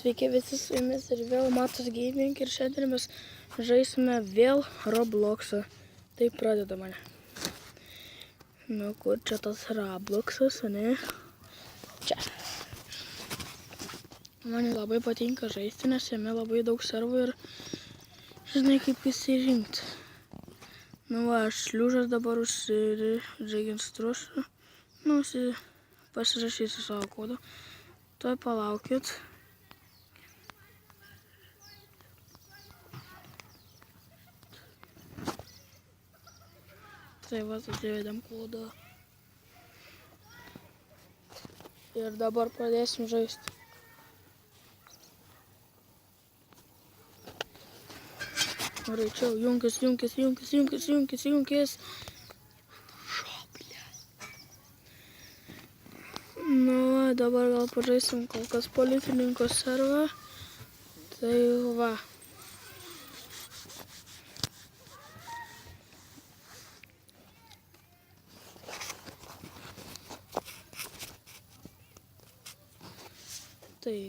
Sveiki visi, su jumis ir vėl Matas Gaming ir šiandien mes žaisime vėl Robloxą. Tai pradedame. Nu, kur čia tas Robloxas, ne? Čia. Man labai patinka žaisti, nes jame labai daug servų ir žinai kaip įsirinkti. Nu va, aš šliūžas dabar užregistruosiu. Nu, pasirašysiu savo kodą. Tuoj palaukit. Tai va, atsivedėm kodą. Ir dabar pradėsim žaisti. Greičiau, junkis. Nu, dabar gal pažaisim kol kas policininko servą. Tai va. Tai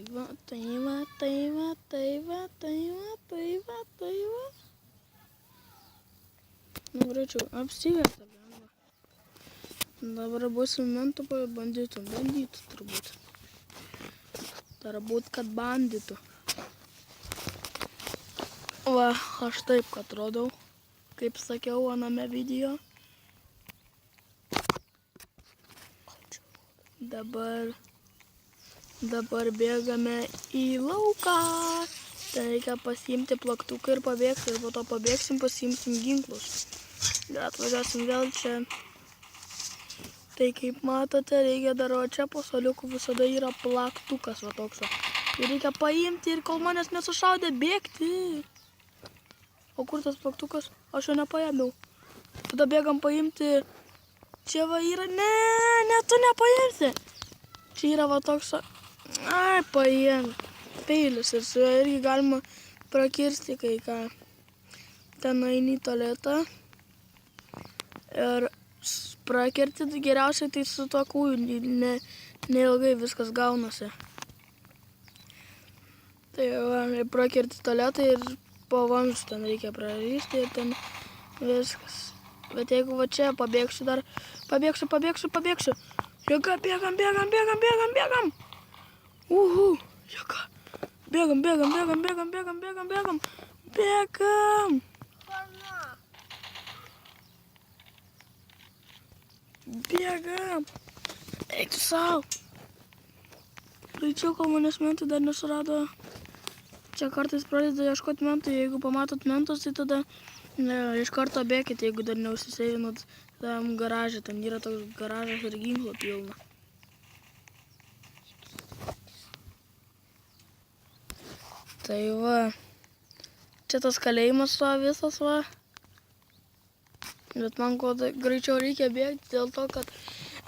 va. Nu, greičiau, apsivertė. Dabar bus momentų bandytų turbūt. Turbūt, kad bandytų. Va, aš taip atrodau, kaip sakiau aname video. Dabar bėgame į lauką. Tai reikia pasiimti plaktuką ir pabėgti. Ir po to pabėgsim, pasiimsim ginklus. Ir atvažiuosim vėl čia. Tai kaip matote, reikia dar čia po suoliukų visada yra plaktukas va toks. Ir reikia paimti ir kol manęs nesušaudė bėgti. O kur tas plaktukas? Aš jo nepaėmiau. Tada bėgam paimti. Čia va yra. Ne, tu nepaimsi. Čia yra va toks. Ai, paėmė. Peilis ir su juo irgi galima prakirsti kai ką. Ten eini į tualetą. Ir prakirti geriausiai tai su tuo kūju, neilgai viskas gaunasi. Tai va, prakirti tualetą ir po vamzdžių ten reikia prarišti ir ten viskas. Bet jeigu va čia pabėgsiu dar, pabėgsiu. Jėga, bėgam. Jėga. Bėgam. Bėgam. Eik tu savo. Greičiau, kol manęs mentai dar nesurado. Čia kartais pradeda ieškoti mentų. Jeigu pamatot mentus, tai tada iš karto bėkit, jeigu dar neužsiseivinot tam garažą. Ten yra toks garažas ir ginklo pilna. Tai va. Čia tas kalėjimas va visas va. Bet man ko greičiau reikia bėgti dėl to, kad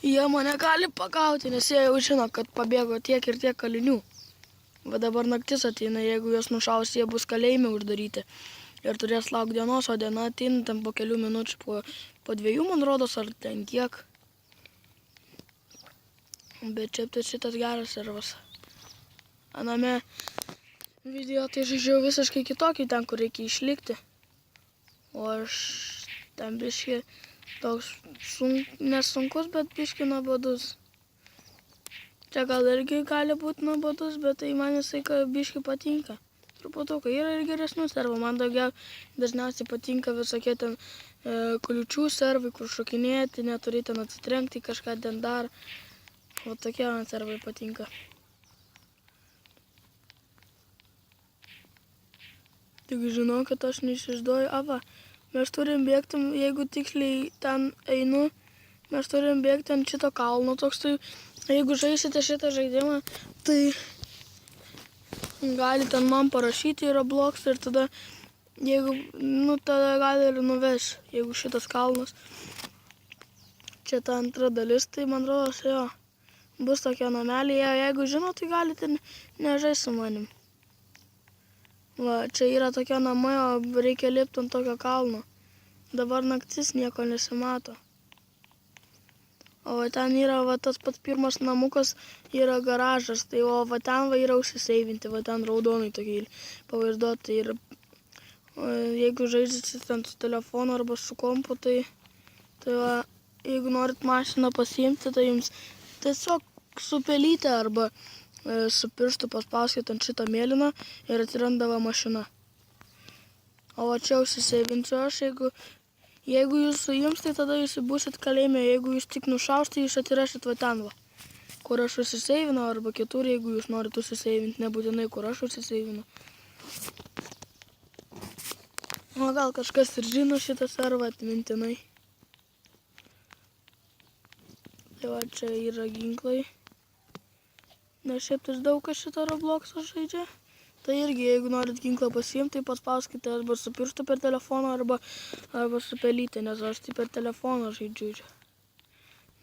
jie mane gali pagauti, nes jie jau žino, kad pabėgo tiek ir tiek kalinių. Va dabar naktis ateina, jeigu juos nušaus, jie bus kalėjime uždaryti. Ir turės laukti dienos, o diena ateina ten po kelių minučių, po 2, man rodos, ar ten kiek. Bet čia tai šitas geras servas. Aname video tai žaidžiau visiškai kitokį, ten kur reikia išlikti. O aš ten biški toks nesunkus, bet biški nuobodus. Čia gal irgi gali būti nuobodus, bet tai man jisai biški patinka. Truputukai yra ir geresnių servų. Man dažniausiai patinka visokie ten kliučių servai, kur šokinėti, neturi ten atsitrenkti kažką ten dar. O tokie man servai patinka. Tik žinau, kad aš neišišduoju. Va, mes turim bėgti, jeigu tiksliai ten einu, mes turim bėgti ant šito kalno. Toks, tai jeigu žaisite šitą žaidimą, tai gali ten man parašyti į Roblox ir tada, jeigu, tada gali ir nuveš, jeigu šitas kalnas. Čia ta antra dalis, tai man rodos, jo, bus tokia namelė. Jeigu žino, tai galite nežaisti su manim. Va, čia yra tokia namai, o reikia lipti ant tokio kalno. Dabar naktis nieko nesimato. O ten yra va, tas pats pirmas namukas, yra garažas, tai o va ten va yra užsiseivinti, va ten raudonai tokiai pavaizduoti. Ir jeigu žaidžiate ten su telefonu arba su kompu, tai va, jeigu norit mašiną pasiimti, tai jums tiesiog su pelyte arba su pirštu paspauskite ant šitą mėlyną ir atsirandava mašina. O va čia užsiseivinsiu aš, jeigu jūs suims, tai tada jūs būsit kalėjime, jeigu jūs tik nušaus, tai jūs atsirašit va ten va, kur aš užsiseivinu, arba kitur, jeigu jūs norit užsiseivinti, nebūtinai kur aš užsiseivinu. O gal kažkas ir žino šitą servą atmintinai. Tai va čia yra ginklai. Nes šiaip tai daug kas šitą Robloxą žaidžia. Tai irgi, jeigu norit ginklą pasiimti, tai paspauskite arba su pirštu per telefoną, arba su pelyte, nes aš tai per telefoną žaidžiu čia.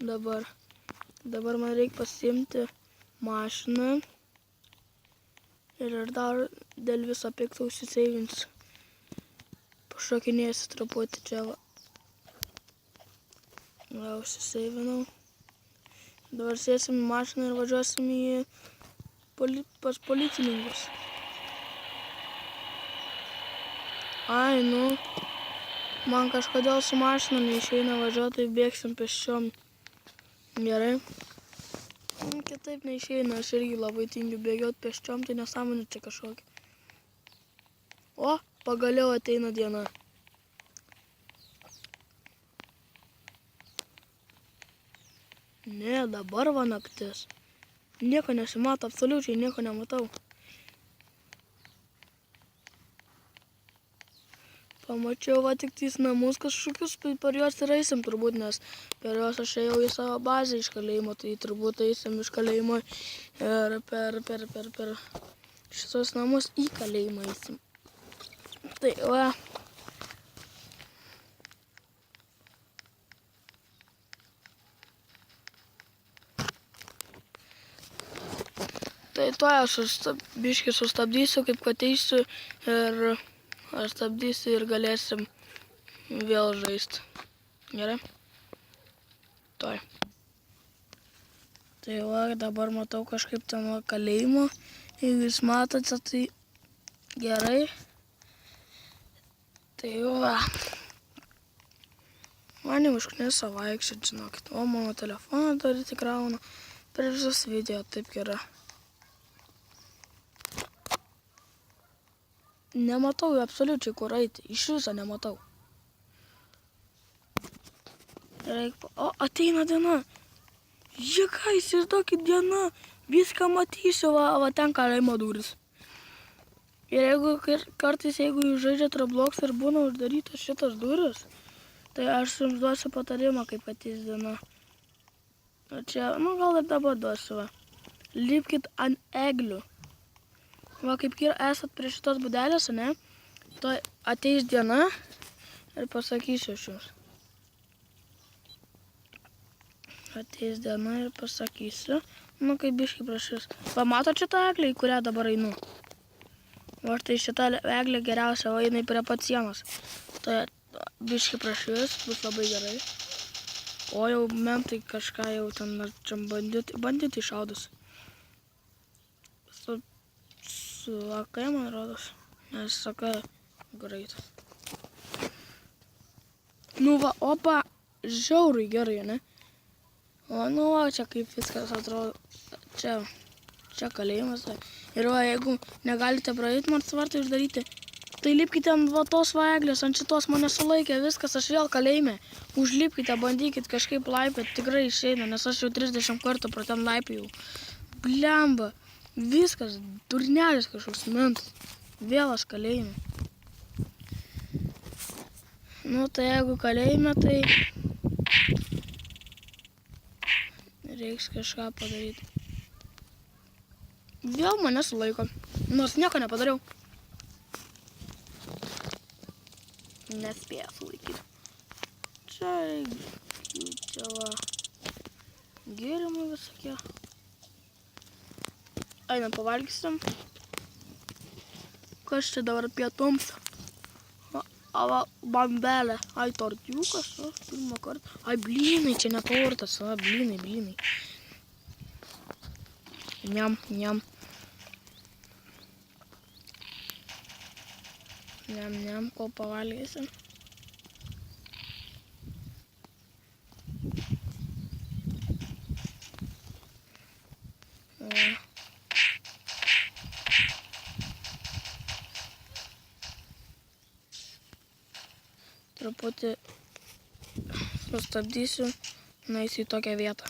Dabar man reikia pasiimti mašiną ir dar dėl viso pikto užsiseivinsiu. Pašokinėsiu truputį čia va. Va, užsiseivinau. Dabar sėsim į mašiną ir važiuosim pas policininkus. Ai, nu, man kažkodėl su mašina neišeina važiuoti, tai bėgsim pėsčiom. Gerai. Kitaip neišeina, aš irgi labai tingiu bėgioti pėsčiom, tai nesąmonė čia kažkokia. O, pagaliau ateina diena. Ne, dabar va naktis. Nieko nesimato, absoliučiai nieko nematau. Pamačiau va tik tais namus kažkokius, per juos ir eisim turbūt, nes per juos aš ėjau į savo bazę iš kalėjimo, tai turbūt eisim iš kalėjimo ir per šitos namus į kalėjimą eisim. Tai va. Tai to aš biškį sustabdysiu, kaip kad eisiu ir aš stabdysiu ir galėsim vėl žaisti. Gerai? Toj. Tai va, dabar matau kažkaip ten va kalėjimo. Jeigu jūs matote, tai gerai. Tai va. Man jau užknisa vaikščioti, žinokit. O mano telefoną dar įtikrauna per visus video, taip gerai. Nematau absoliučiai kur eiti, iš viso nematau. O, ateina diena. Žiūrėk, įsivaizduokit diena. Viską matysiu, va ten kalėjimo durys. Ir jeigu kartais, jeigu jūs žaidžiat Roblox ir būna uždarytos šitos durys, tai aš jums duosiu patarimą, kaip ateis diena. O čia, nu gal ir dabar duosiu, va. Lipkit ant eglių. Va, kaip esat prie šitos būdelės, ne? To ateis diena ir pasakysiu aš jums. Ateis diena ir pasakysiu. Nu, kaip biškai prašys. Va, matot šitą eglę, į kurią dabar einu? Va, tai šitą eglę geriausia, va, jinai prie pat sienos. Tai biškai prašys, bus labai gerai. O jau mentai kažką jau ten, čia banditai šaudus. Su AK, man rodos, nes AK greit. Nu va, opa, žiauriai gerai, ne? O, nu va, čia kaip viskas atrodo, čia kalėjimas. Ir va, jeigu negalite praeiti, man svartai uždaryti, tai lipkite ant va tos va eglės, ant šitos mane sulaikė, viskas, aš vėl kalėjime. Užlipkite, bandykit kažkaip laipėt, tikrai išeina, nes aš jau 30 kartų pro ten laipėjau. Blemba. Viskas, durnelis kažkoks mentas. Vėl aš kalėjime. Nu, tai jeigu kalėjime, tai reiks kažką padaryti. Vėl mane sulaiko. Nors nieko nepadariau. Nespėja sulaikyti. Čia va. Gėrimai visokie. Einam pavalgysim. Kas čia dabar pietums? Ava bambelė. Ai, tortiukas, pirmą kartą. Ai, blynai, čia ne tortas, blynai. Niam. Niam, kol pavalgysim. Truputį sustabdysiu, nueisiu į tokią vietą.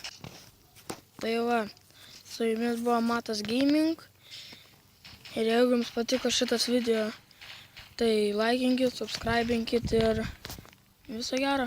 Tai va, su jumis buvo Matas Gaming. Ir jeigu jums patiko šitas video, tai laikinkit, subscribinkit ir viso gero.